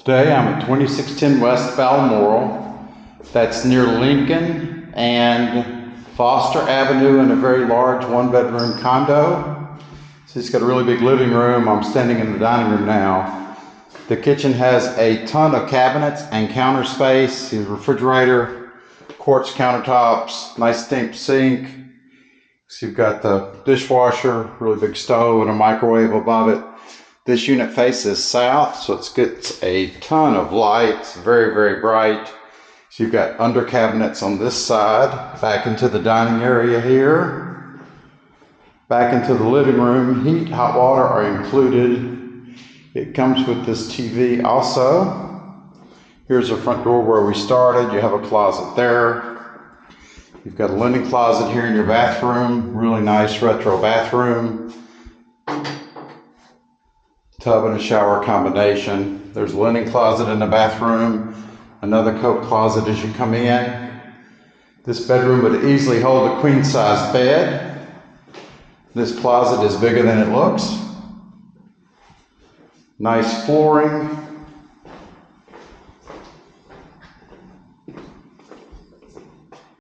Today I'm at 2610 West Balmoral. That's near Lincoln and Foster Avenue in a very large one-bedroom condo. So it's got a really big living room. I'm standing in the dining room now. The kitchen has a ton of cabinets and counter space, the refrigerator, quartz countertops, nice deep sink. So you've got the dishwasher, really big stove and a microwave above it. This unit faces south, so it gets a ton of light. It's very, very bright. So you've got under cabinets on this side, back into the dining area here, back into the living room. Heat, hot water are included. It comes with this TV also. Here's the front door where we started. You have a closet there. You've got a linen closet here in your bathroom. Really nice retro bathroom. Tub and a shower combination. There's a linen closet in the bathroom, another coat closet as you come in. This bedroom would easily hold a queen-sized bed. This closet is bigger than it looks. Nice flooring.